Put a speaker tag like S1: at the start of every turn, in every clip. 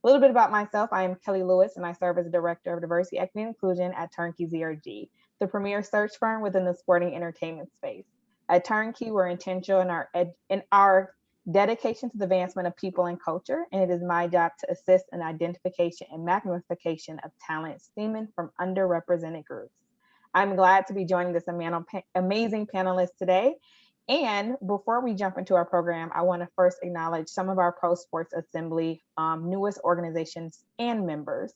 S1: A little bit about myself. I am Kelly Lewis, and I serve as the Director of Diversity, Equity, and Inclusion at TurnkeyZRG, the premier search firm within the sporting entertainment space. At Turnkey, we're intentional in our dedication to the advancement of people and culture, and it is my job to assist in identification and magnification of talent stemming from underrepresented groups. I'm glad to be joining this amazing panelists today. And before we jump into our program, I want to first acknowledge some of our Pro Sports Assembly newest organizations and members,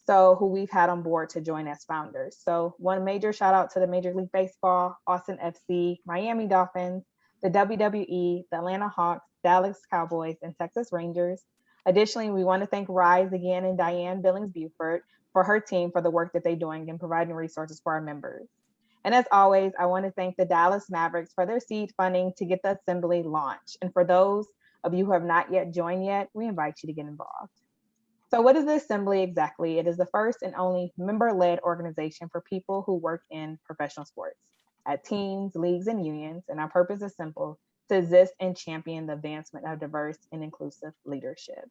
S1: so who we've had on board to join as founders. So one major shout out to the Major League Baseball, Austin FC, Miami Dolphins, the WWE, the Atlanta Hawks, Dallas Cowboys, and Texas Rangers. Additionally, we want to thank Rise again and Diane Billings-Buford for her team for the work that they're doing and providing resources for our members. And as always, I want to thank the Dallas Mavericks for their seed funding to get the assembly launched. And for those of you who have not yet joined yet, we invite you to get involved. So what is the assembly exactly? It is the first and only member-led organization for people who work in professional sports at teams, leagues, and unions. And our purpose is simple: to exist and champion the advancement of diverse and inclusive leadership.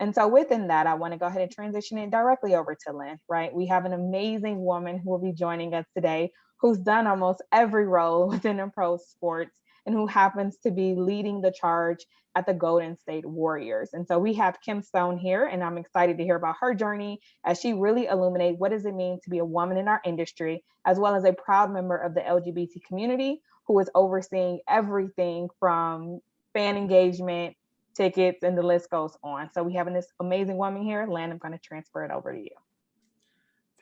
S1: And so within that, I want to go ahead and transition it directly over to Lynn, right? We have an amazing woman who will be joining us today, who's done almost every role within the pro sports and who happens to be leading the charge at the Golden State Warriors. And so we have Kim Stone here, and I'm excited to hear about her journey as she really illuminates what does it mean to be a woman in our industry, as well as a proud member of the LGBT community who is overseeing everything from fan engagement, tickets, and the list goes on. So we have this amazing woman here. Lynn, I'm going to transfer it over to you.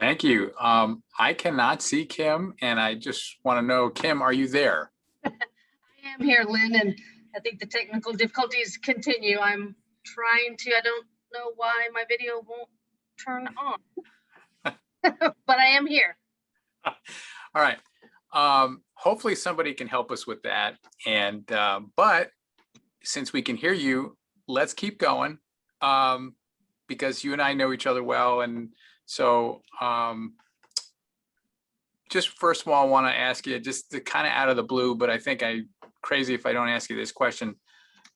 S2: Thank you. I cannot see Kim, and I just want to know, Kim, are you there?
S3: I am here, Lynn, and I think the technical difficulties continue. I'm trying to, I don't know why my video won't turn on, but I am here.
S2: All right. Hopefully somebody can help us with that. And, but since we can hear you, let's keep going, because you and I know each other well. And so just first of all, I want to ask you, just to kind of out of the blue, but I think I'm crazy if I don't ask you this question.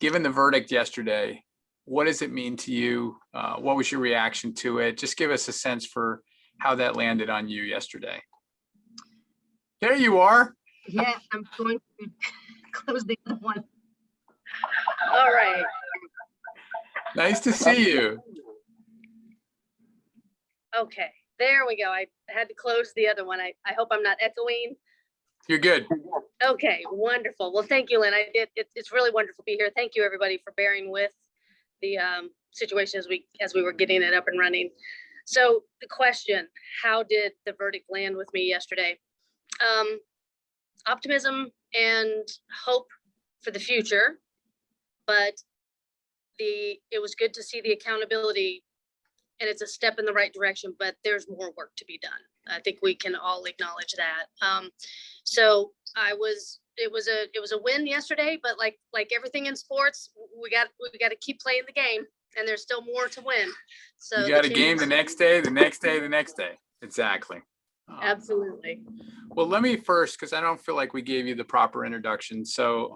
S2: Given the verdict yesterday, what does it mean to you? What was your reaction to it? Just give us a sense for how that landed on you yesterday. There you are.
S3: Yeah, I'm going to close the other one. All right.
S2: Nice to see you.
S3: Okay, there we go. I had to close the other one. I hope I'm not echoing.
S2: You're good.
S3: Okay, wonderful. Well, thank you, Lynn. It's really wonderful to be here. Thank you, everybody, for bearing with the situation as we were getting it up and running. So the question, how did the verdict land with me yesterday? Optimism and hope for the future, but it was good to see the accountability, and it's a step in the right direction, but there's more work to be done. I think we can all acknowledge that. So it was a win yesterday, but like everything in sports, we got to keep playing the game, and there's still more to win. So
S2: you got a game the next day, the next day, the next day. Exactly.
S3: Absolutely.
S2: Well, let me first, because I don't feel like we gave you the proper introduction. So,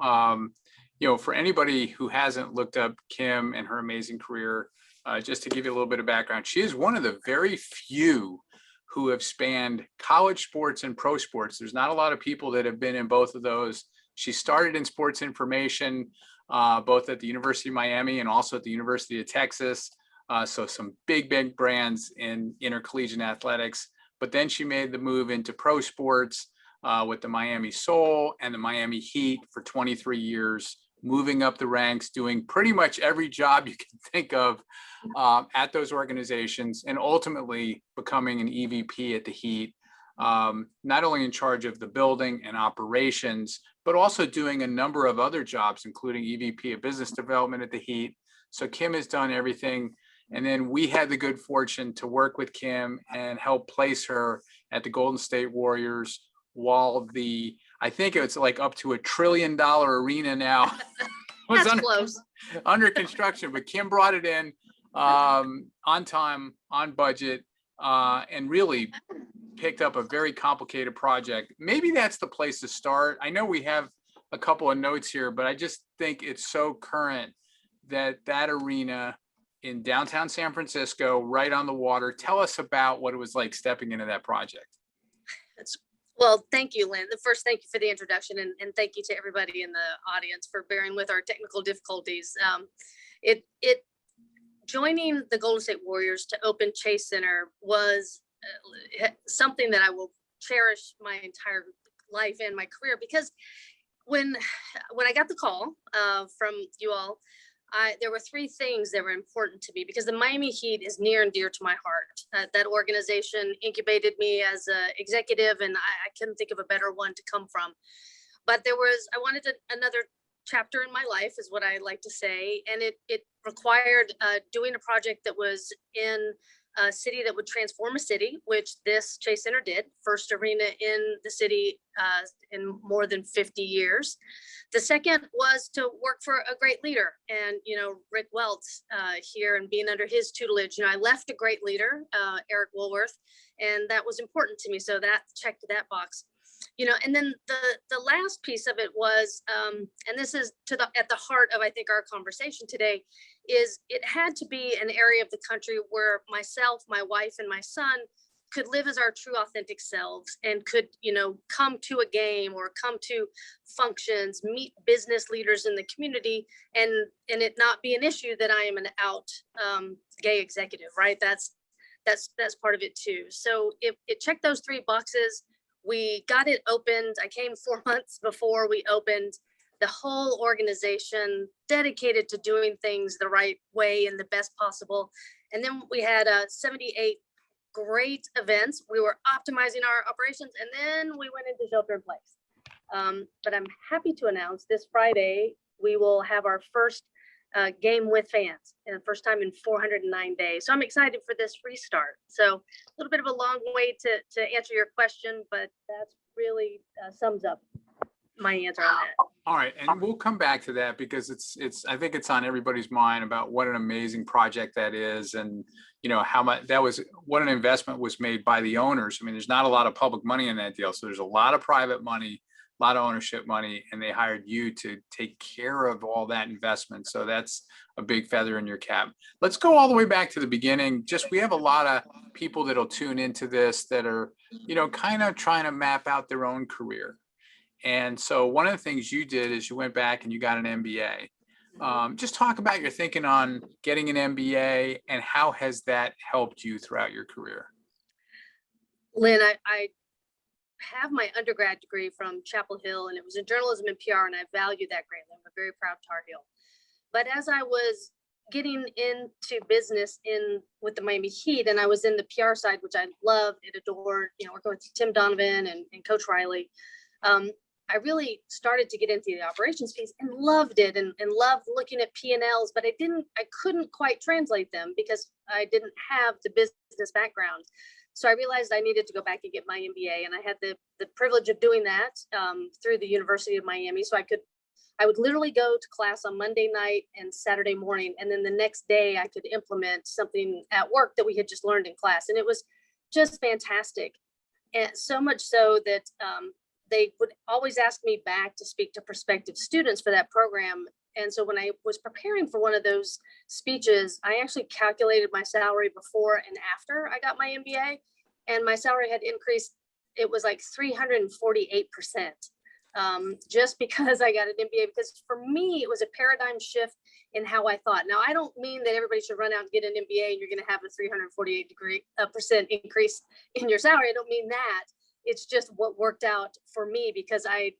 S2: for anybody who hasn't looked up Kim and her amazing career, just to give you a little bit of background, she is one of the very few who have spanned college sports and pro sports. There's not a lot of people that have been in both of those. She started in sports information, both at the University of Miami and also at the University of Texas. So some big brands in intercollegiate athletics. But then she made the move into pro sports with the Miami Soul and the Miami Heat for 23 years, moving up the ranks, doing pretty much every job you can think of at those organizations, and ultimately becoming an EVP at the Heat, not only in charge of the building and operations, but also doing a number of other jobs, including EVP of business development at the Heat. So Kim has done everything. And then we had the good fortune to work with Kim and help place her at the Golden State Warriors while I think it's like up to $1 trillion arena now was under construction, but Kim brought it in on time, on budget, and really picked up a very complicated project. Maybe that's the place to start. I know we have a couple of notes here, but I just think it's so current that arena in downtown San Francisco, right on the water. Tell us about what it was like stepping into that project.
S3: Well, thank you, Lynn. First, thank you for the introduction, and thank you to everybody in the audience for bearing with our technical difficulties. It joining the Golden State Warriors to open Chase Center was something that I will cherish my entire life and my career, because when I got the call from you all, there were three things that were important to me, because the Miami Heat is near and dear to my heart. That organization incubated me as an executive, and I couldn't think of a better one to come from. But I wanted another chapter in my life, is what I like to say, and it required doing a project that was in a city that would transform a city, which this Chase Center did. First arena in the city in more than 50 years. The second was to work for a great leader, and Rick Welts here, and being under his tutelage. I left a great leader, Eric Woolworth, and that was important to me. So that checked that box. And then the last piece of it was, and this is at the heart of, I think, our conversation today, is it had to be an area of the country where myself, my wife, and my son could live as our true authentic selves, and could, come to a game or come to functions, meet business leaders in the community, and it not be an issue that I am an out gay executive, right? That's part of it too. So it checked those three boxes. We got it opened. I came 4 months before we opened. The whole organization dedicated to doing things the right way and the best possible. And then we had 78 great events. We were optimizing our operations, and then we went into shelter in place. But I'm happy to announce this Friday, we will have our first game with fans, and the first time in 409 days. So I'm excited for this restart. So a little bit of a long way to answer your question, but that's really sums up my answer on that.
S2: All right, and we'll come back to that, because it's I think it's on everybody's mind about what an amazing project that is, and how much what an investment was made by the owners. I mean, there's not a lot of public money in that deal, so there's a lot of private money, a lot of ownership money, and they hired you to take care of all that investment. So that's a big feather in your cap. Let's go all the way back to the beginning. We have a lot of people that'll tune into this that are, kind of trying to map out their own career. And so one of the things you did is you went back and you got an MBA. Just talk about your thinking on getting an MBA, and how has that helped you throughout your career?
S3: Lynn, I have my undergrad degree from Chapel Hill, and it was in journalism and PR, and I value that greatly. I'm a very proud Tar Heel. But as I was getting into business with the Miami Heat, and I was in the PR side, which I loved and adored, working with Tim Donovan and Coach Riley, I really started to get into the operations piece and loved it, and loved looking at P&Ls, but I couldn't quite translate them because I didn't have the business background. So I realized I needed to go back and get my MBA, and I had the privilege of doing that through the University of Miami. So I would literally go to class on Monday night and Saturday morning, and then the next day I could implement something at work that we had just learned in class, and it was just fantastic. And so much so that they would always ask me back to speak to prospective students for that program. And so when I was preparing for one of those speeches, I actually calculated my salary before and after I got my MBA, and my salary had increased. It was like 348%, just because I got an MBA, because for me, it was a paradigm shift in how I thought. Now, I don't mean that everybody should run out and get an MBA and you're going to have a 348% increase in your salary. I don't mean that. It's just what worked out for me, because I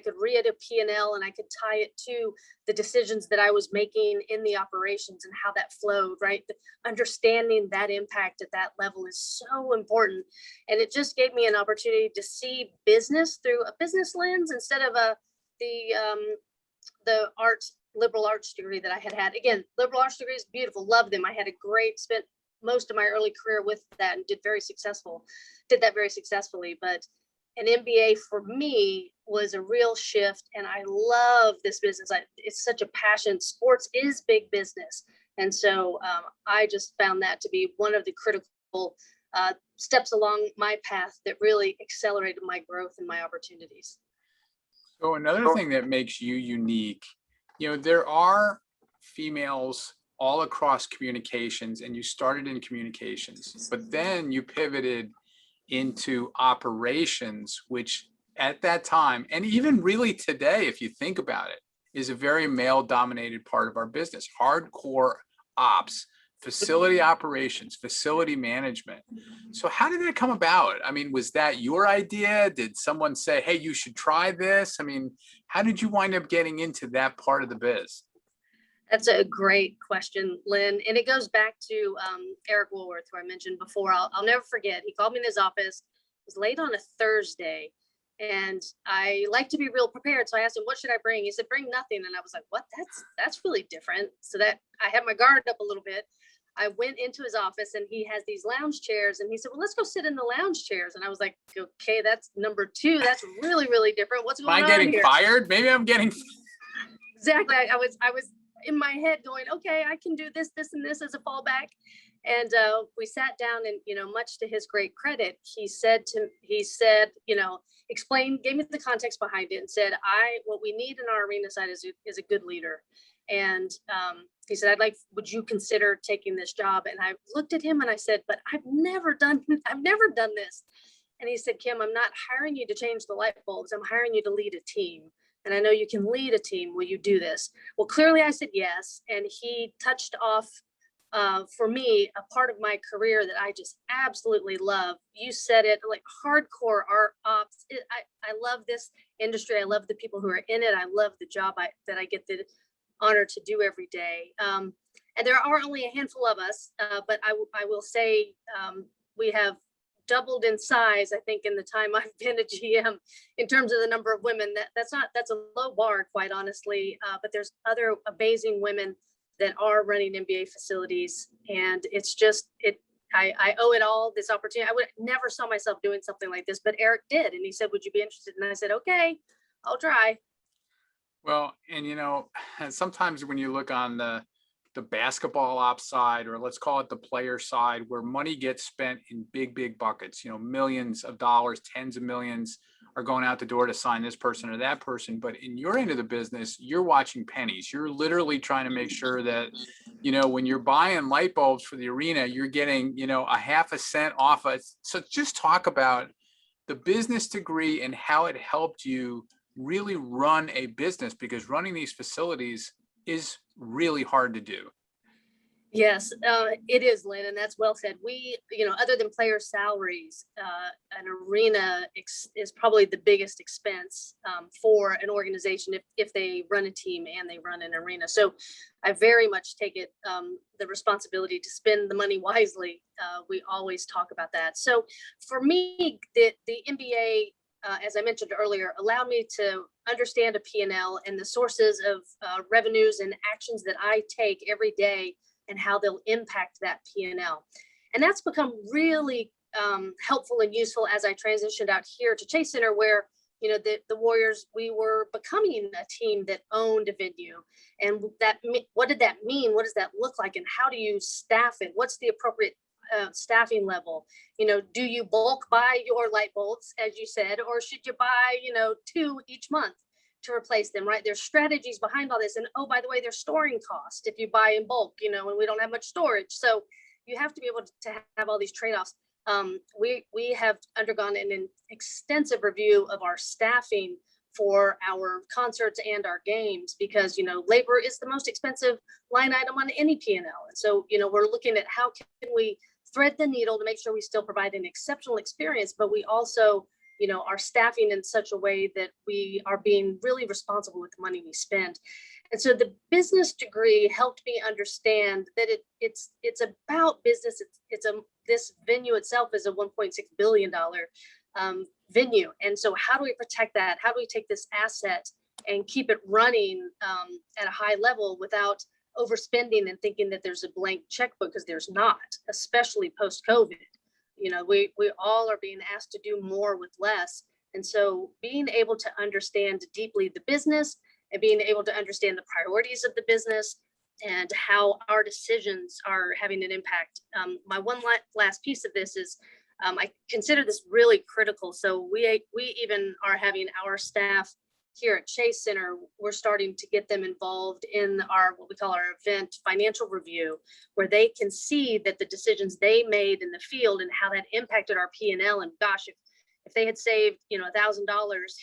S3: could read a P&L and I could tie it to the decisions that I was making in the operations and how that flowed, right? Understanding that impact at that level is so important. And it just gave me an opportunity to see business through a business lens instead of the liberal arts degree that I had. Again, liberal arts degree is beautiful. Love them. I had spent most of my early career with that and did that very successfully. But an MBA for me was a real shift, and I love this business. It's such a passion. Sports is big business. And so I just found that to be one of the critical steps along my path that really accelerated my growth and my opportunities.
S2: So another thing that makes you unique, there are females all across communications, and you started in communications, but then you pivoted into operations, which at that time, and even really today, if you think about it, is a very male dominated part of our business. Hardcore ops, facility operations, facility management. So how did that come about? I mean, was that your idea? Did someone say, hey, you should try this? I mean, how did you wind up getting into that part of the biz?
S3: That's a great question, Lynn. And it goes back to Eric Woolworth, who I mentioned before. I'll never forget. He called me in his office. It was late on a Thursday. And I like to be real prepared. So I asked him, what should I bring? He said, bring nothing. And I was like, what? That's really different. So that I had my guard up a little bit. I went into his office and he has these lounge chairs. And he said, well, let's go sit in the lounge chairs. And I was like, okay, that's number two. That's really, really different. What's going on here?
S2: Am I getting fired? Maybe I'm getting.
S3: Exactly. I was in my head going, okay, I can do this, this, and this as a fallback. And we sat down and, much to his great credit, he said, explained, gave me the context behind it and said, what we need in our arena side is a good leader. And he said, would you consider taking this job? And I looked at him and I said, but I've never done this. And he said, Kim, I'm not hiring you to change the light bulbs. I'm hiring you to lead a team. And I know you can lead a team. Will you do this? Well, clearly I said yes. And he touched off for me, a part of my career that I just absolutely love. You said it, like hardcore art ops. I love this industry. I love the people who are in it. I love the job that I get the honor to do every day. And there are only a handful of us, but I will say we have doubled in size, I think, in the time I've been a GM in terms of the number of women. That's a low bar, quite honestly, but there's other amazing women that are running MBA facilities. And it's just, I owe it all, this opportunity. I would never saw myself doing something like this, but Eric did. And he said, would you be interested? And I said, okay, I'll try.
S2: Well, and sometimes when you look on the basketball ops side, or let's call it the player side, where money gets spent in big buckets, millions of dollars, tens of millions are going out the door to sign this person or that person. But in your end of the business, you're watching pennies. You're literally trying to make sure that, when you're buying light bulbs for the arena, you're getting, a half a cent off it. So just talk about the business degree and how it helped you really run a business, because running these facilities is really hard to do.
S3: Yes, it is, Lynn, and that's well said. We, other than player salaries, an arena is probably the biggest expense for an organization if they run a team and they run an arena. So I very much take it the responsibility to spend the money wisely. We always talk about that. So for me, the MBA, as I mentioned earlier, allowed me to understand a P&L and the sources of revenues and actions that I take every day and how they'll impact that P&L. And that's become really helpful and useful as I transitioned out here to Chase Center, where, the Warriors, we were becoming a team that owned a venue. And what did that mean? What does that look like? And how do you staff it? What's the appropriate staffing level? Do you bulk buy your light bulbs, as you said, or should you buy, 2 each month to replace them, right? There's strategies behind all this. And oh, by the way, there's storing cost if you buy in bulk, and we don't have much storage. So you have to be able to have all these trade-offs. We have undergone an extensive review of our staffing for our concerts and our games, because, labor is the most expensive line item on any P&L. And so, we're looking at how can we thread the needle to make sure we still provide an exceptional experience, but we also, are staffing in such a way that we are being really responsible with the money we spend. And so the business degree helped me understand that it's about business. This venue itself is a $1.6 billion venue. And so how do we protect that? How do we take this asset and keep it running at a high level without overspending and thinking that there's a blank checkbook, because there's not, especially post-COVID. We all are being asked to do more with less. And so being able to understand deeply the business and being able to understand the priorities of the business and how our decisions are having an impact. My one last piece of this is I consider this really critical. So we even are having our staff here at Chase Center, we're starting to get them involved in what we call our event financial review, where they can see that the decisions they made in the field and how that impacted our P&L. And gosh, if they had saved, $1,000,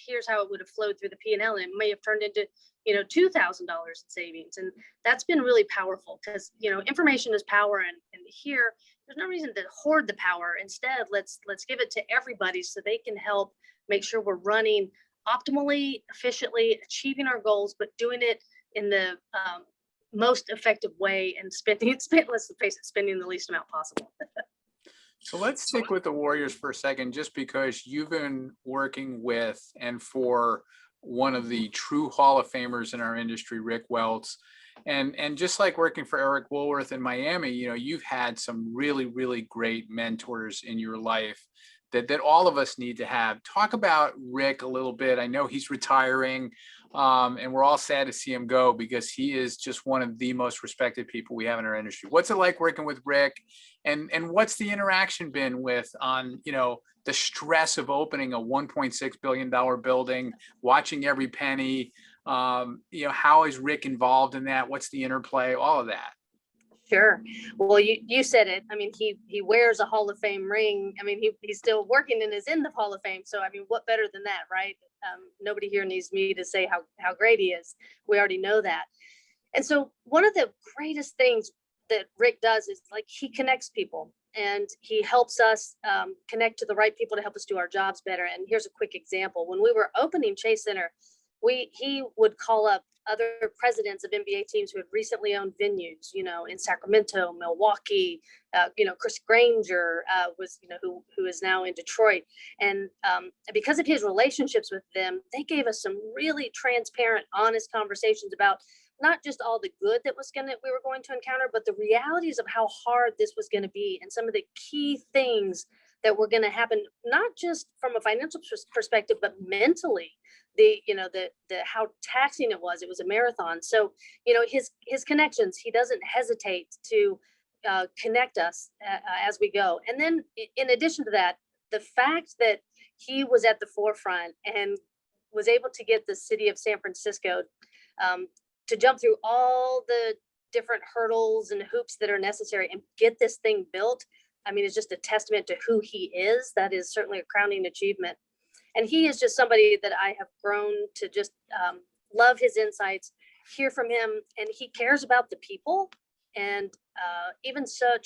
S3: here's how it would have flowed through the P&L, and it may have turned into, $2,000 in savings. And that's been really powerful because, information is power. And here, there's no reason to hoard the power. Instead, let's give it to everybody so they can help make sure we're running optimally, efficiently, achieving our goals, but doing it in the most effective way and let's face it, spending the least amount possible.
S2: So let's stick with the Warriors for a second, just because you've been working with and for one of the true Hall of Famers in our industry, Rick Welts. And just like working for Eric Woolworth in Miami, you've had some really, really great mentors in your life that all of us need to have. Talk about Rick a little bit. I know he's retiring, and we're all sad to see him go because he is just one of the most respected people we have in our industry. What's it like working with Rick, and what's the interaction been with on, the stress of opening a $1.6 billion building, watching every penny? How is Rick involved in that? What's the interplay? All of that.
S3: Sure. Well, you said it. I mean, he wears a Hall of Fame ring. I mean, he's still working and is in the Hall of Fame. So, I mean, what better than that, right? Nobody here needs me to say how great he is. We already know that. And so one of the greatest things that Rick does is he connects people, and he helps us connect to the right people to help us do our jobs better. And here's a quick example. When we were opening Chase Center, he would call up other presidents of NBA teams who had recently owned venues, in Sacramento, Milwaukee, Chris Granger was, who is now in Detroit. And because of his relationships with them, they gave us some really transparent, honest conversations about not just all the good that we were going to encounter, but the realities of how hard this was going to be and some of the key things that were going to happen, not just from a financial perspective, but mentally. The how taxing it was a marathon. So his connections, he doesn't hesitate to connect us as we go. And then in addition to that, the fact that he was at the forefront and was able to get the city of San Francisco to jump through all the different hurdles and hoops that are necessary and get this thing built, I mean, it's just a testament to who he is. That is certainly a crowning achievement. And he is just somebody that I have grown to just love his insights, hear from him, and he cares about the people. And even so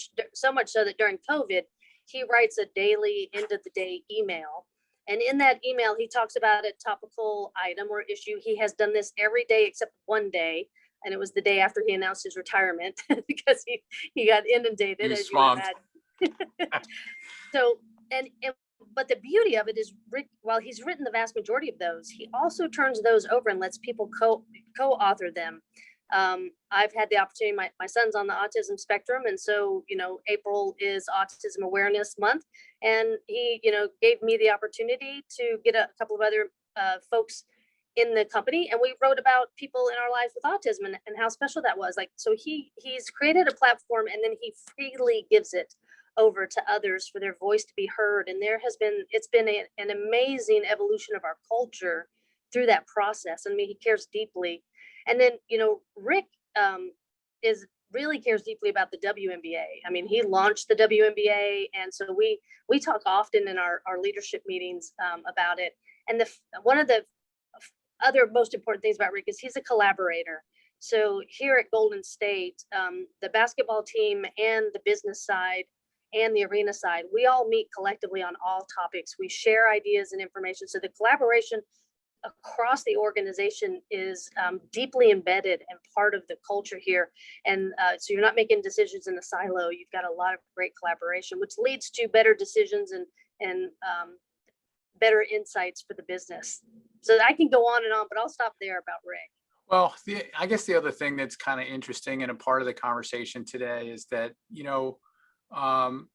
S3: much so that during COVID, he writes a daily end of the day email. And in that email, he talks about a topical item or issue. He has done this every day except one day. And it was the day after he announced his retirement because he got inundated, as you imagine. So, but the beauty of it is, Rick, while he's written the vast majority of those, he also turns those over and lets people co-author them. I've had the opportunity, my son's on the autism spectrum. And so, April is Autism Awareness Month. And he, gave me the opportunity to get a couple of other folks in the company. And we wrote about people in our lives with autism and how special that was. So he's created a platform, and then he freely gives it over to others for their voice to be heard. And it's been an amazing evolution of our culture through that process. I mean, he cares deeply. And then, Rick really cares deeply about the WNBA. I mean, he launched the WNBA. And so we talk often in our leadership meetings about it. And one of the other most important things about Rick is he's a collaborator. So here at Golden State, the basketball team and the business side and the arena side, we all meet collectively on all topics. We share ideas and information. So the collaboration across the organization is deeply embedded and part of the culture here. And so you're not making decisions in a silo. You've got a lot of great collaboration, which leads to better decisions and better insights for the business. So I can go on and on, but I'll stop there about Rick.
S2: Well, I guess the other thing that's kind of interesting and a part of the conversation today is that,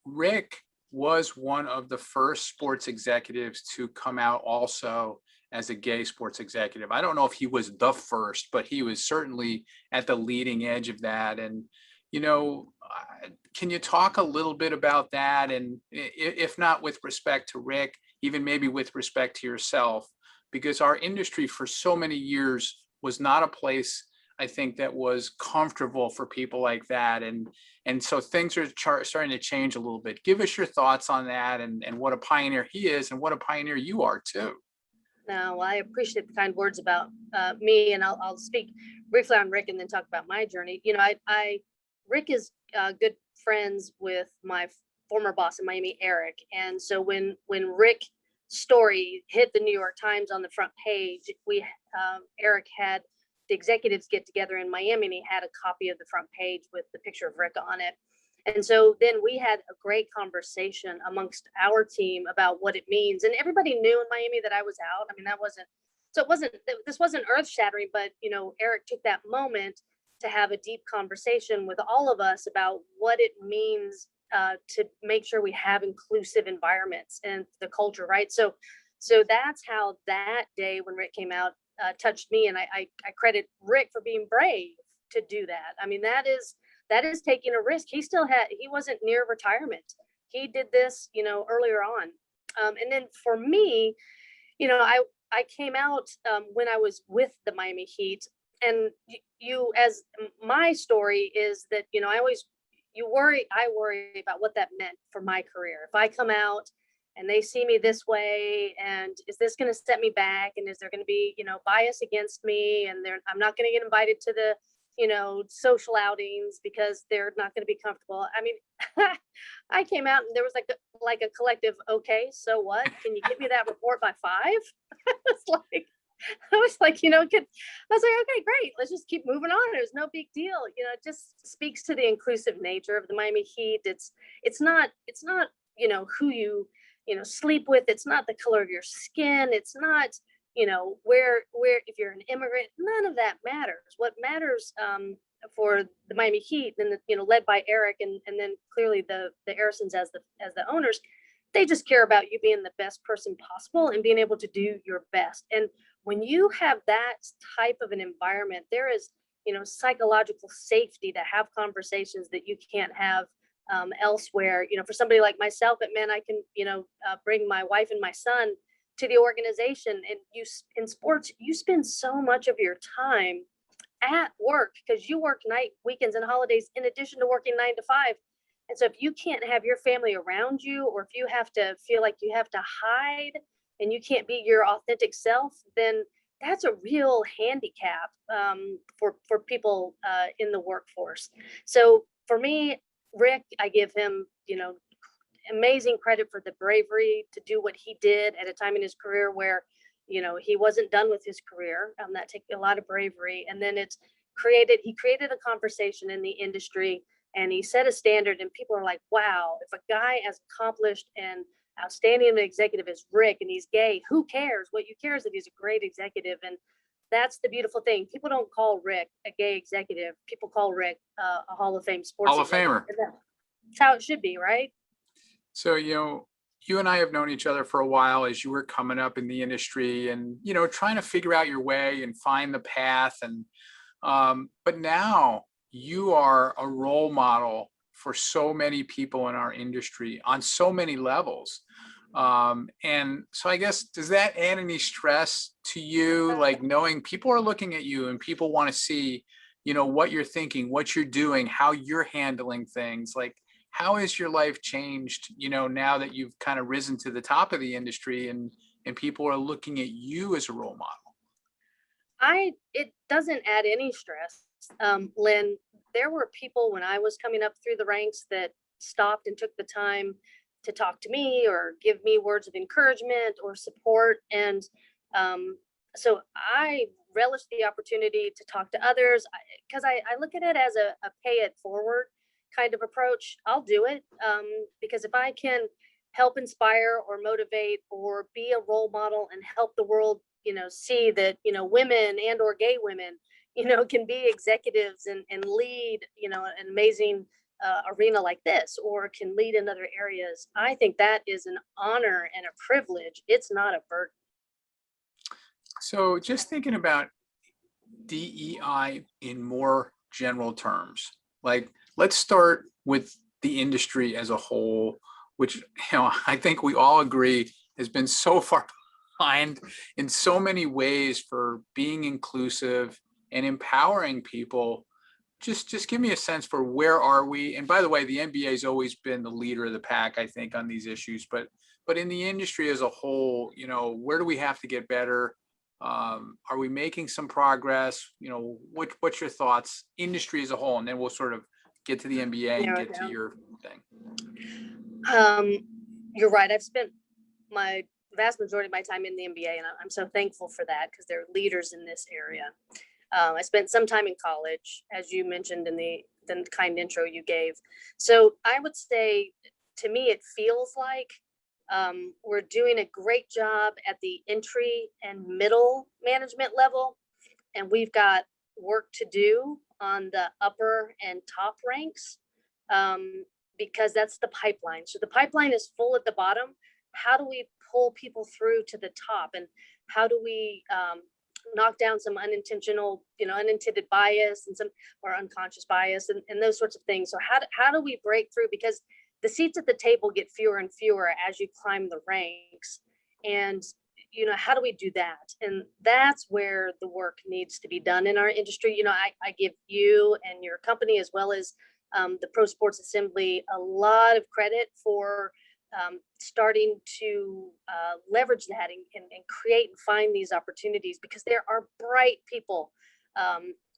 S2: Rick was one of the first sports executives to come out also as a gay sports executive. I don't know if he was the first, but he was certainly at the leading edge of that. And, can you talk a little bit about that? And if not with respect to Rick, even maybe with respect to yourself, because our industry for so many years was not a place, I think, that was comfortable for people like that. And so things are starting to change a little bit. Give us your thoughts on that, and what a pioneer he is and what a pioneer you are too.
S3: No, I appreciate the kind words about me, and I'll speak briefly on Rick and then talk about my journey. You know, Rick is good friends with my former boss in Miami, Eric, and so when Rick's story hit the New York Times on the front page, we Eric had the executives get together in Miami, and he had a copy of the front page with the picture of Rick on it. And so then we had a great conversation amongst our team about what it means. And everybody knew in Miami that I was out. I mean, this wasn't earth shattering, but, you know, Eric took that moment to have a deep conversation with all of us about what it means to make sure we have inclusive environments and the culture, right? So that's how that day when Rick came out touched me. And I credit Rick for being brave to do that. I mean, that is taking a risk. He wasn't near retirement. He did this, you know, earlier on. And then for me, you know, I came out when I was with the Miami Heat, and as my story is that, you know, I worry about what that meant for my career. If I come out and they see me this way, and is this going to set me back? And is there going to be, you know, bias against me? And I'm not going to get invited to the, you know, social outings because they're not going to be comfortable. I mean, I came out and there was like a collective, okay, so what? Can you get me that report by 5? I was like, you know, I was like, okay, great. Let's just keep moving on. There's no big deal. You know, it just speaks to the inclusive nature of the Miami Heat. It's not, you know, who you know, sleep with. It's not the color of your skin. It's not, you know, where if you're an immigrant, none of that matters. What matters for the Miami Heat, and you know, led by Eric, and then clearly the Arisons as the owners, they just care about you being the best person possible and being able to do your best. And when you have that type of an environment, there is, you know, psychological safety to have conversations that you can't have elsewhere. You know, for somebody like myself, it meant I can, you know, bring my wife and my son to the organization. And in sports, you spend so much of your time at work because you work night, weekends, and holidays in addition to working 9 to 5. And so if you can't have your family around you, or if you have to feel like you have to hide and you can't be your authentic self, then that's a real handicap for people in the workforce. So for me, Rick, I give him, you know, amazing credit for the bravery to do what he did at a time in his career where, you know, he wasn't done with his career. That takes a lot of bravery. And then he created a conversation in the industry, and he set a standard, and people are like, wow, if a guy as accomplished and outstanding an executive as Rick, and he's gay, who cares? What you care is that he's a great executive. And that's the beautiful thing. People don't call Rick a gay executive. People call Rick a Hall of Fame sports
S2: Hall of Famer.
S3: That's how it should be, right?
S2: So, you know, you and I have known each other for a while as you were coming up in the industry and, you know, trying to figure out your way and find the path. And, but now you are a role model for so many people in our industry on so many levels. And so I guess, does that add any stress to you? Like knowing people are looking at you and people want to see, you know, what you're thinking, what you're doing, how you're handling things. Like, how has your life changed, you know, now that you've kind of risen to the top of the industry and people are looking at you as a role model?
S3: It doesn't add any stress. Lynn, there were people when I was coming up through the ranks that stopped and took the time to talk to me or give me words of encouragement or support. And so I relish the opportunity to talk to others because I look at it as a pay it forward kind of approach. I'll do it because if I can help inspire or motivate or be a role model and help the world, you know, see that, you know, women and or gay women, you know, can be executives and lead, you know, an amazing arena like this, or can lead in other areas. I think that is an honor and a privilege. It's not a burden.
S2: So just thinking about DEI in more general terms, like let's start with the industry as a whole, which, you know, I think we all agree has been so far behind in so many ways for being inclusive and empowering people. Just give me a sense for where are we? And by the way, the NBA has always been the leader of the pack, I think, on these issues, but in the industry as a whole, you know, where do we have to get better? Are we making some progress? You know, what's your thoughts, industry as a whole? And then we'll sort of get to the NBA and get to your thing.
S3: You're right. I've spent my vast majority of my time in the NBA, and I'm so thankful for that because they're leaders in this area. I spent some time in college, as you mentioned in the kind intro you gave. So I would say, to me, it feels like we're doing a great job at the entry and middle management level, and we've got work to do on the upper and top ranks, because that's the pipeline. So the pipeline is full at the bottom. How do we pull people through to the top, and how do we knock down some unintended bias and some or unconscious bias and those sorts of things? So how do we break through? Because the seats at the table get fewer and fewer as you climb the ranks. And, you know, how do we do that? And that's where the work needs to be done in our industry. You know, I give you and your company, as well as the Pro Sports Assembly, a lot of credit for starting to leverage that and create and find these opportunities, because there are bright people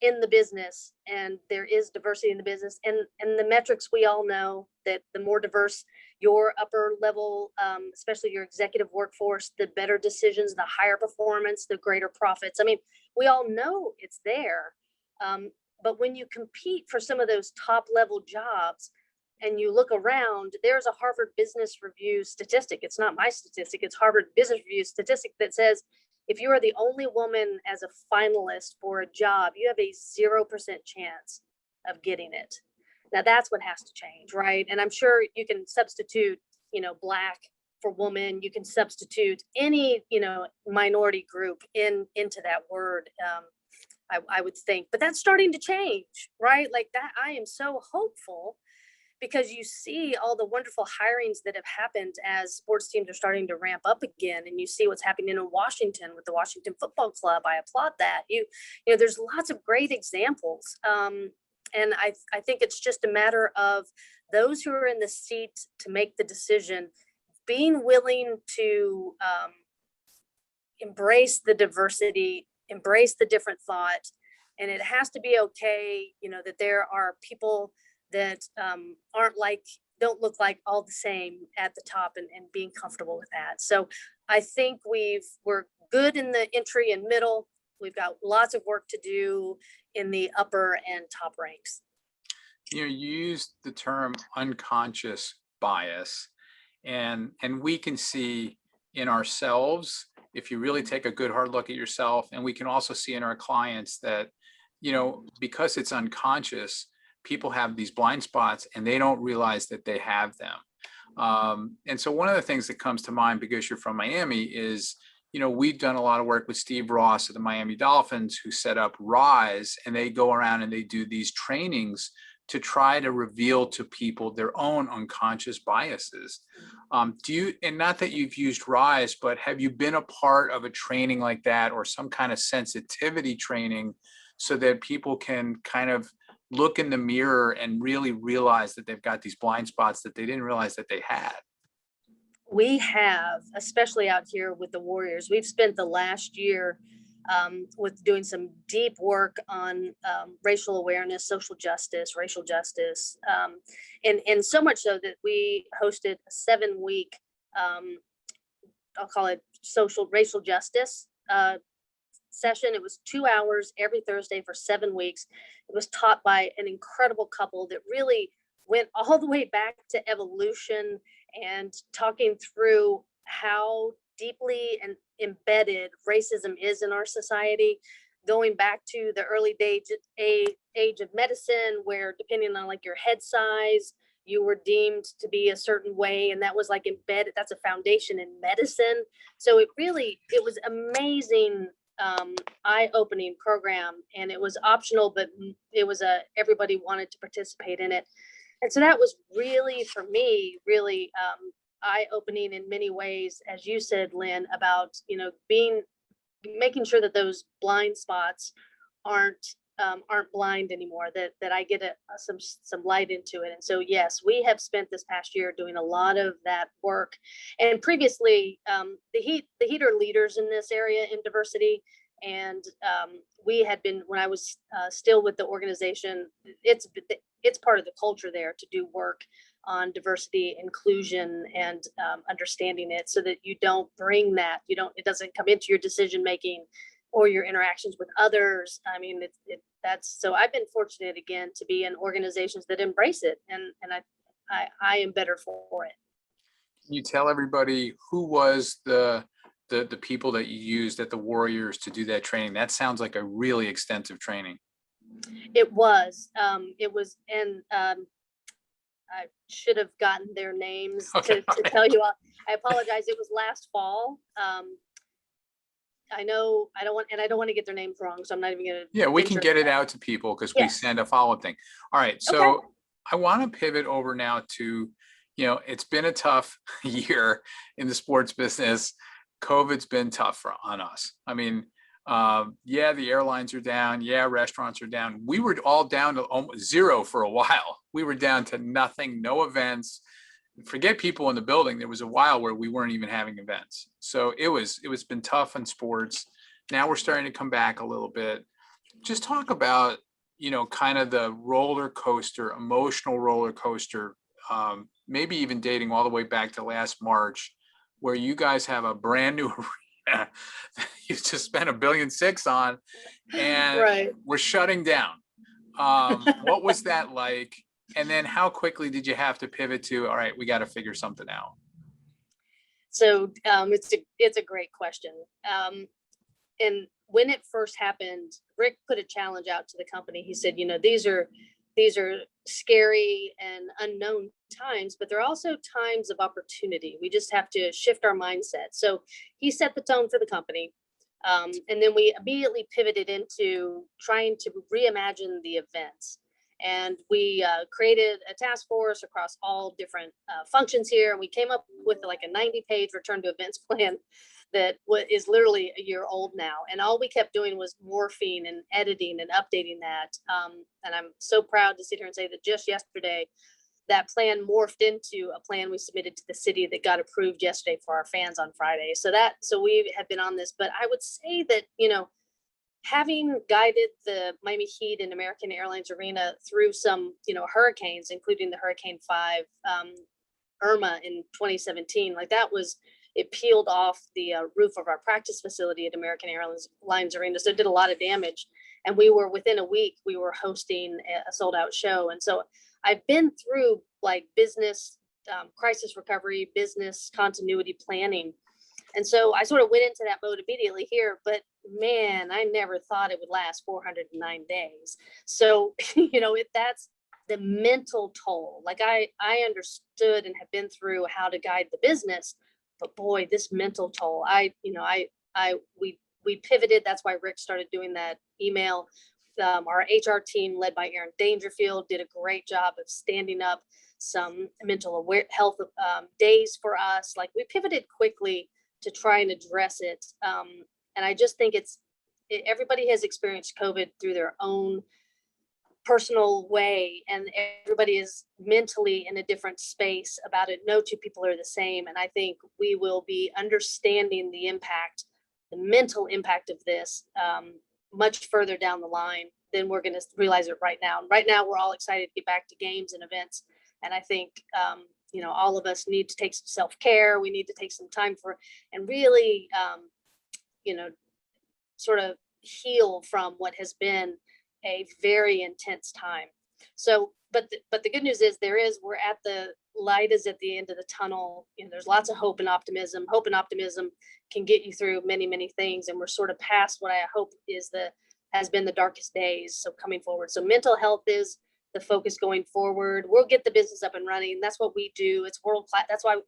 S3: in the business, and there is diversity in the business, and the metrics we all know that the more diverse your upper level, especially your executive workforce, the better decisions, the higher performance, the greater profits. I mean, we all know it's there, but when you compete for some of those top level jobs and you look around, there's a Harvard Business Review statistic. It's not my statistic, it's Harvard Business Review statistic that says if you are the only woman as a finalist for a job, you have a 0% chance of getting it. Now that's what has to change, right? And I'm sure you can substitute, you know, Black for woman. You can substitute any, you know, minority group into that word. I would think, but that's starting to change, right? Like that, I am so hopeful, because you see all the wonderful hirings that have happened as sports teams are starting to ramp up again. And you see what's happening in Washington with the Washington Football Club. I applaud that. You know, there's lots of great examples. And I think it's just a matter of those who are in the seat to make the decision, being willing to embrace the diversity, embrace the different thought. And it has to be okay, you know, that there are people that don't look like all the same at the top, and being comfortable with that. So I think we're good in the entry and middle. We've got lots of work to do in the upper and top ranks.
S2: You know, you used the term unconscious bias, and we can see in ourselves, if you really take a good hard look at yourself, and we can also see in our clients that, you know, because it's unconscious, people have these blind spots and they don't realize that they have them. And so one of the things that comes to mind, because you're from Miami, is, you know, we've done a lot of work with Steve Ross of the Miami Dolphins, who set up Rise, and they go around and they do these trainings to try to reveal to people their own unconscious biases. And not that you've used Rise, but have you been a part of a training like that, or some kind of sensitivity training, so that people can kind of look in the mirror and really realize that they've got these blind spots that they didn't realize that they had?
S3: We have, especially out here with the Warriors, we've spent the last year with doing some deep work on racial awareness, social justice, racial justice, and so much so that we hosted a 7-week, I'll call it racial justice session. It was 2 hours every Thursday for 7 weeks. It was taught by an incredible couple that really went all the way back to evolution and talking through how deeply and embedded racism is in our society, going back to the early age of medicine, where depending on like your head size, you were deemed to be a certain way, and that was like embedded. That's a foundation in medicine. So it was amazing, eye-opening program, and it was optional, but it was everybody wanted to participate in it. And so that was really, for me, really eye-opening in many ways, as you said, Lynn, about, making sure that those blind spots aren't blind anymore, that I get some light into it. And so, yes, we have spent this past year doing a lot of that work. And previously, the Heat are leaders in this area in diversity. And we had been, when I was still with the organization, it's part of the culture there to do work on diversity, inclusion, and understanding it, so that you don't bring that, it doesn't come into your decision making or your interactions with others. I mean, so I've been fortunate again to be in organizations that embrace it, and I am better for it.
S2: Can you tell everybody who was the people that you used at the Warriors to do that training? That sounds like a really extensive training.
S3: It was, and I should have gotten their names to tell you. I apologize. It was last fall. I know I don't want to get their names wrong, so I'm not even going to.
S2: Yeah, we can get it out to people because we send a follow-up thing. All right. So I want to pivot over now to, it's been a tough year in the sports business. COVID's been tough on us. I mean, the airlines are down. Yeah, restaurants are down. We were all down to almost zero for a while. We were down to nothing, no events. Forget people in the building. There was a while where we weren't even having events. So it was been tough in sports. Now we're starting to come back a little bit. Just talk about, kind of the roller coaster, emotional roller coaster, maybe even dating all the way back to last March, where you guys have a brand new arena you just spent $1.6 billion on, and we're shutting down. What was that like? And then how quickly did you have to pivot to, all right, we got to figure something out?
S3: So it's a great question. And when it first happened, Rick put a challenge out to the company. He said, these are scary and unknown times, but they're also times of opportunity. We just have to shift our mindset. So he set the tone for the company. And then we immediately pivoted into trying to reimagine the events. And we created a task force across all different functions here. And we came up with like a 90-page return to events plan that is literally a year old now. And all we kept doing was morphing and editing and updating that. And I'm so proud to sit here and say that just yesterday, that plan morphed into a plan we submitted to the city that got approved yesterday for our fans on Friday. So we have been on this, but I would say that, having guided the Miami Heat and American Airlines Arena through some, hurricanes, including the Hurricane 5, Irma in 2017, it peeled off the roof of our practice facility at American Airlines Arena. So it did a lot of damage. And within a week, we were hosting a sold out show. And so I've been through business crisis recovery, business continuity planning. And so I sort of went into that mode immediately here, but man, I never thought it would last 409 days. So, that's the mental toll. I understood and have been through how to guide the business, but boy, this mental toll, we pivoted. That's why Rick started doing that email. Our HR team led by Aaron Dangerfield did a great job of standing up some mental health days for us. We pivoted quickly to try and address it. And I just think everybody has experienced COVID through their own personal way, and everybody is mentally in a different space about it. No two people are the same. And I think we will be understanding the mental impact of this much further down the line than we're going to realize it right now. And right now we're all excited to get back to games and events. And I think, all of us need to take some self-care. We need to take some time and really, sort of heal from what has been a very intense time. So, but the good news is we're at the light is at the end of the tunnel. There's lots of hope and optimism. Hope and optimism can get you through many, many things. And we're sort of past what I hope has been the darkest days. So coming forward. So mental health is the focus going forward. We'll get the business up and running. That's what we do. It's world class. That's why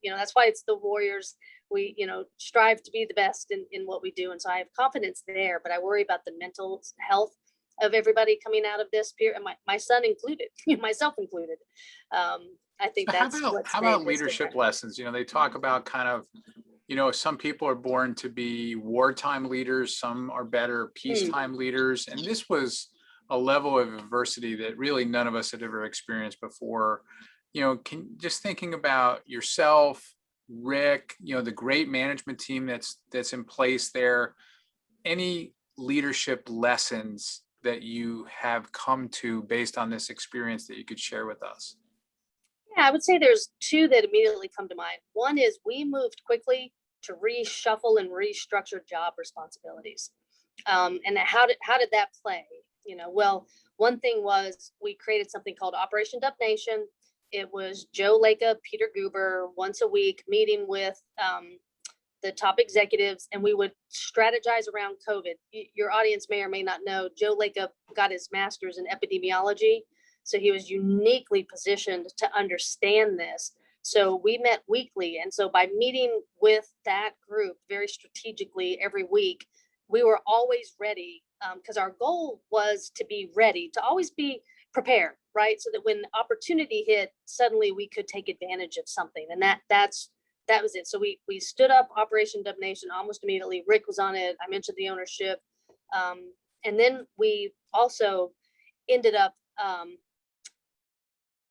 S3: it's the Warriors. We, strive to be the best in what we do. And so I have confidence there, but I worry about the mental health of everybody coming out of this period, and my son included, myself included. I think
S2: So
S3: that's what's
S2: how
S3: made
S2: about
S3: this
S2: leadership
S3: different.
S2: lessons? They talk about kind of, some people are born to be wartime leaders, some are better peacetime leaders. And this was a level of adversity that really none of us had ever experienced before. Just thinking about yourself, Rick, the great management team that's in place there, any leadership lessons that you have come to based on this experience that you could share with us?
S3: Yeah, I would say there's two that immediately come to mind. One is we moved quickly to reshuffle and restructure job responsibilities. And how did that play? Well, one thing was we created something called Operation Dub Nation. It was Joe Laka, Peter Goober, once a week meeting with the top executives, and we would strategize around COVID. Your audience may or may not know, Joe Laka got his master's in epidemiology. So he was uniquely positioned to understand this. So we met weekly. And so by meeting with that group very strategically every week, we were always ready, because our goal was to be ready, to always be prepared, right? So that when opportunity hit, suddenly we could take advantage of something. And that was it. So we stood up Operation Dub Nation almost immediately. Rick was on it. I mentioned the ownership. And then we also ended up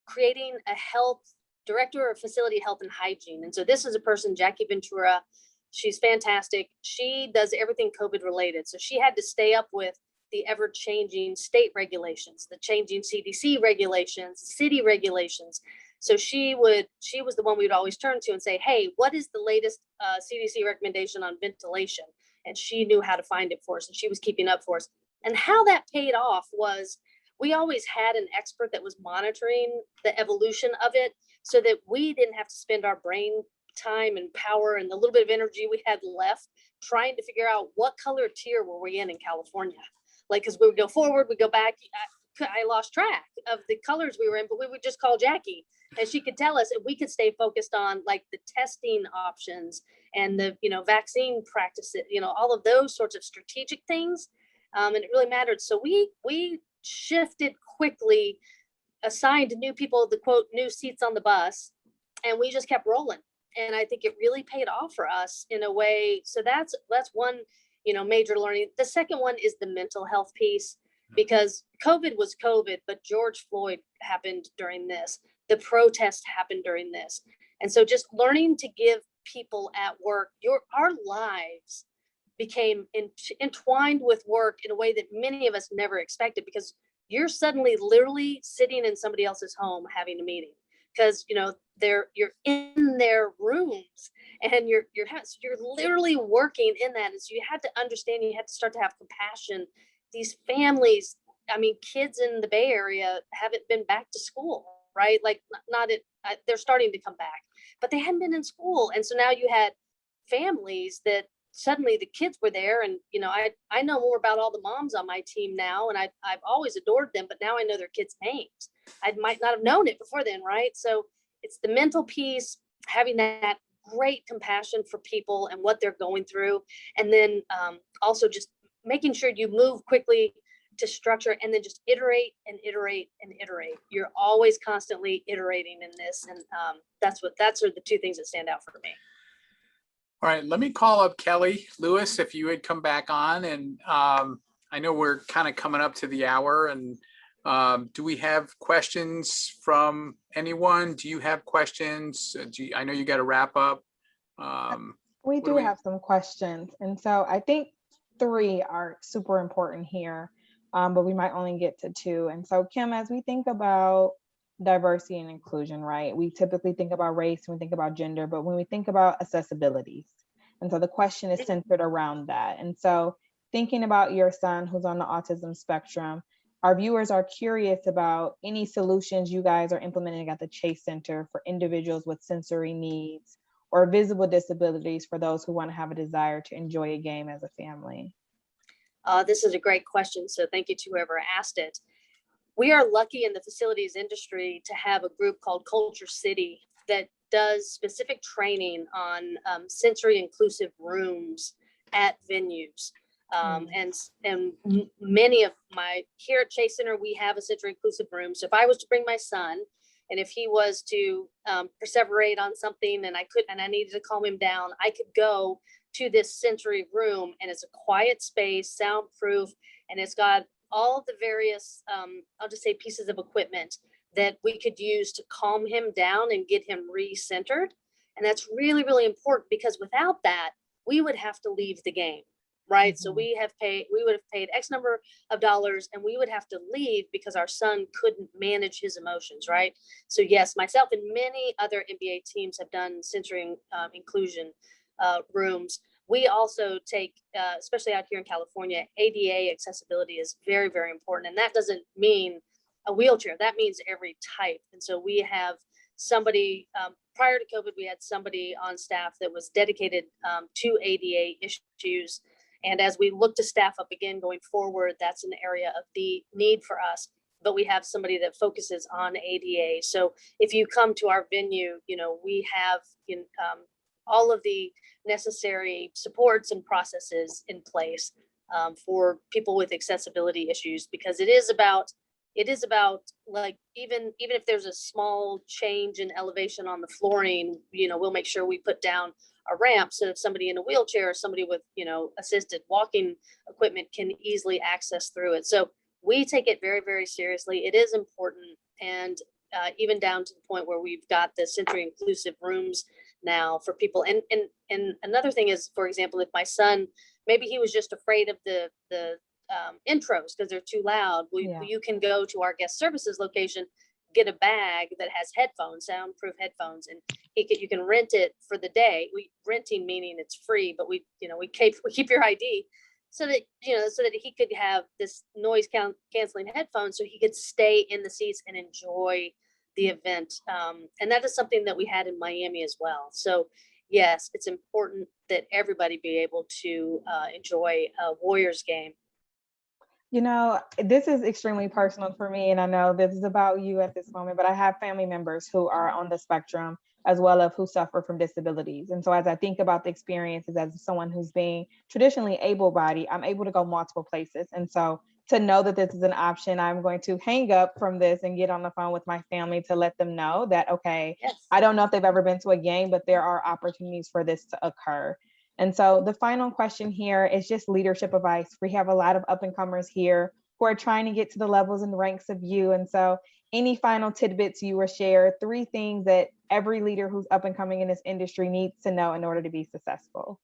S3: creating a health director of facility health and hygiene. And so this is a person, Jackie Ventura. She's fantastic. She does everything COVID related. So she had to stay up with the ever changing state regulations, the changing CDC regulations, city regulations. So she was the one we would always turn to and say, hey, what is the latest CDC recommendation on ventilation? And she knew how to find it for us, and she was keeping up for us. And how that paid off was we always had an expert that was monitoring the evolution of it, so that we didn't have to spend our brain time and power and the little bit of energy we had left trying to figure out what color tier were we in California. Like, because we would go forward, we go back. I lost track of the colors we were in, but we would just call Jackie and she could tell us, and we could stay focused on like the testing options and the, vaccine practices, all of those sorts of strategic things. And it really mattered. So we shifted quickly, assigned new people, the quote, new seats on the bus, and we just kept rolling. And I think it really paid off for us in a way. So that's one, major learning. The second one is the mental health piece, because COVID was COVID, but George Floyd happened during this. The protest happened during this. And so just learning to give people at work, our lives became entwined with work in a way that many of us never expected, because you're suddenly literally sitting in somebody else's home having a meeting, because you're in their rooms and you're literally working in that. And so you had to understand, you had to start to have compassion. These families, kids in the Bay Area haven't been back to school, right? Like they're starting to come back, but they hadn't been in school. And so now you had families that suddenly the kids were there, and I know more about all the moms on my team now, and I've always adored them, but now I know their kids' names. I might not have known it before then, right? So it's the mental piece, having that great compassion for people and what they're going through, and then also just making sure you move quickly to structure, and then just iterate and iterate and iterate. You're always constantly iterating in this, and that's are the two things that stand out for me.
S2: All right, let me call up Kelly Lewis, if you would come back on. And I know we're kind of coming up to the hour, and do we have questions from anyone? Do you have questions? I know you got to wrap up.
S1: We do have some questions. And so I think 3 are super important here, but we might only get to 2. And so Kim, as we think about diversity and inclusion, right? We typically think about race, we think about gender, but when we think about accessibilities, and so the question is centered around that. And so thinking about your son who's on the autism spectrum, our viewers are curious about any solutions you guys are implementing at the Chase Center for individuals with sensory needs or visible disabilities, for those who want to have a desire to enjoy a game as a family.
S3: This is a great question. So thank you to whoever asked it. We are lucky in the facilities industry to have a group called Culture City that does specific training on sensory inclusive rooms at venues. And many of here at Chase Center, we have a sensory inclusive room. So if I was to bring my son, And if he was to perseverate on something and I needed to calm him down, I could go to this sensory room, and it's a quiet space, soundproof, and it's got all the various, I'll just say, pieces of equipment that we could use to calm him down and get him re-centered. And that's really, really important, because without that, we would have to leave the game, right? So we would have paid X number of dollars, and we would have to leave because our son couldn't manage his emotions, right? So yes, myself and many other NBA teams have done sensory inclusion rooms. We also take, especially out here in California, ADA accessibility is very, very important. And that doesn't mean a wheelchair. That means every type. And so we have somebody, prior to COVID, we had somebody on staff that was dedicated to ADA issues. And as we look to staff up again going forward, that's an area of the need for us. But we have somebody that focuses on ADA. So if you come to our venue, we have all of the necessary supports and processes in place for people with accessibility issues, because it is about like, even if there's a small change in elevation on the flooring, we'll make sure we put down a ramp so that somebody in a wheelchair or somebody with assisted walking equipment can easily access through it. So we take it very, very seriously. It is important, and even down to the point where we've got the sensory inclusive rooms now for people. And another thing is, for example, if my son, maybe he was just afraid of the intros because they're too loud, you can go to our guest services location, get a bag that has headphones, soundproof headphones, and you can rent it for the day. Renting meaning it's free, but we keep your ID so that he could have this noise canceling headphones, so he could stay in the seats and enjoy the event. And that is something that we had in Miami as well. So yes, it's important that everybody be able to enjoy a Warriors game.
S1: This is extremely personal for me, and I know this is about you at this moment, but I have family members who are on the spectrum, as well as who suffer from disabilities. And so as I think about the experiences as someone who's being traditionally able-bodied, I'm able to go multiple places. And so to know that this is an option, I'm going to hang up from this and get on the phone with my family to let them know that, okay, yes, I don't know if they've ever been to a game, but there are opportunities for this to occur. And so the final question here is just leadership advice. We have a lot of up-and-comers here who are trying to get to the levels and ranks of you. And so any final tidbits you will share, 3 things that every leader who's up and coming in this industry needs to know in order to be successful.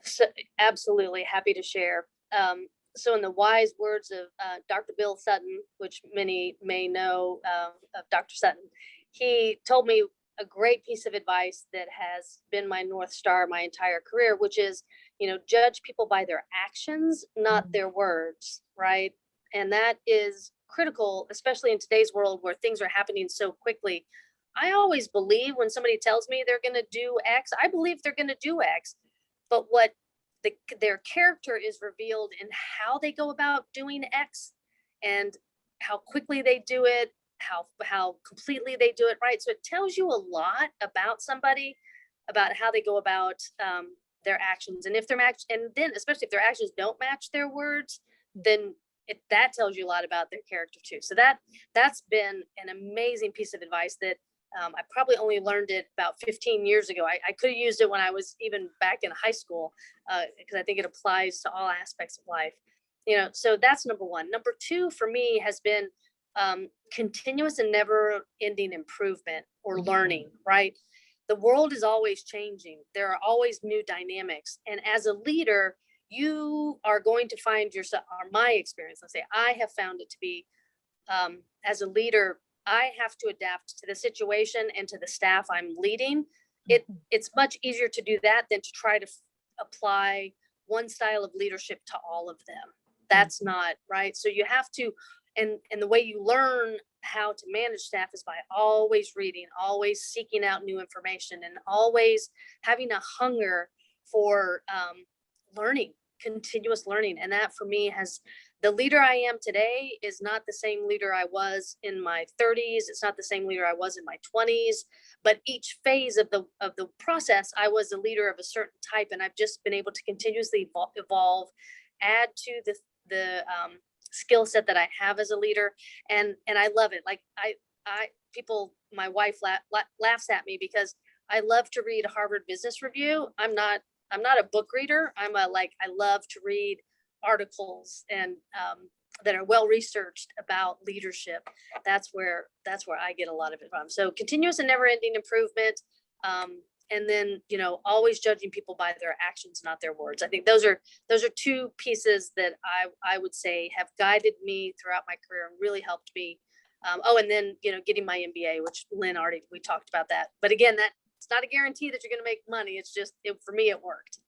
S3: So, absolutely happy to share. So in the wise words of Dr. Bill Sutton, which many may know of Dr. Sutton, he told me a great piece of advice that has been my North Star my entire career, which is, judge people by their actions, not their words, right? And that is critical, especially in today's world where things are happening so quickly. I always believe when somebody tells me they're going to do X, I believe they're going to do X, but what their character is revealed in how they go about doing X and how quickly they do it, how completely they do it, right? So it tells you a lot about somebody, about how they go about their actions. And if they're and then especially if their actions don't match their words, then that tells you a lot about their character too. So that's been an amazing piece of advice that I probably only learned it about 15 years ago. I could have used it when I was even back in high school, because I think it applies to all aspects of life. So that's number 1. Number 2 for me has been continuous and never ending improvement or learning, right? The world is always changing. There are always new dynamics. And as a leader, you are going to find yourself, or my experience, let's say, I have found it to be, as a leader, I have to adapt to the situation and to the staff I'm leading. It's much easier to do that than to try to apply one style of leadership to all of them. That's not right. So you have to, and the way you learn how to manage staff is by always reading, always seeking out new information, and always having a hunger for learning, continuous learning. And that for me the leader I am today is not the same leader I was in my 30s. It's not the same leader I was in my 20s, but each phase of the process, I was a leader of a certain type, and I've just been able to continuously evolve, add to the skill set that I have as a leader. And I love it. Like my wife laughs at me because I love to read a Harvard Business Review. I'm not a book reader. I love to read articles and that are well researched about leadership. That's where I get a lot of it from. So continuous and never ending improvement. And then, always judging people by their actions, not their words. I think those are two pieces that I would say have guided me throughout my career and really helped me. And then, getting my MBA, which Lynn we talked about that. But again, it's not a guarantee that you're going to make money. It's just, for me, it worked.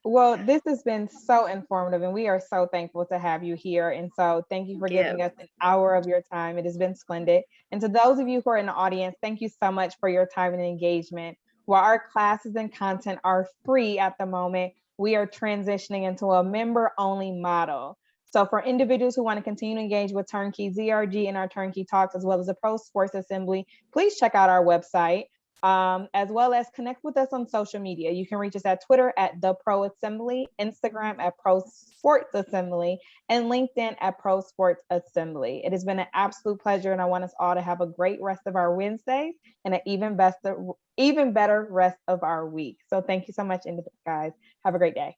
S1: Well, this has been so informative, and we are so thankful to have you here. And so thank you for giving us an hour of your time. It has been splendid. And to those of you who are in the audience, thank you so much for your time and engagement. While our classes and content are free at the moment, we are transitioning into a member-only model. So for individuals who want to continue to engage with TurnkeyZRG and our Turnkey Talks, as well as the Pro Sports Assembly, please check out our website. As well as connect with us on social media. You can reach us at Twitter at The Pro Assembly, Instagram at Pro Sports Assembly, and LinkedIn at Pro Sports Assembly. It has been an absolute pleasure, and I want us all to have a great rest of our Wednesdays and an even better rest of our week. So thank you so much, guys. Have a great day.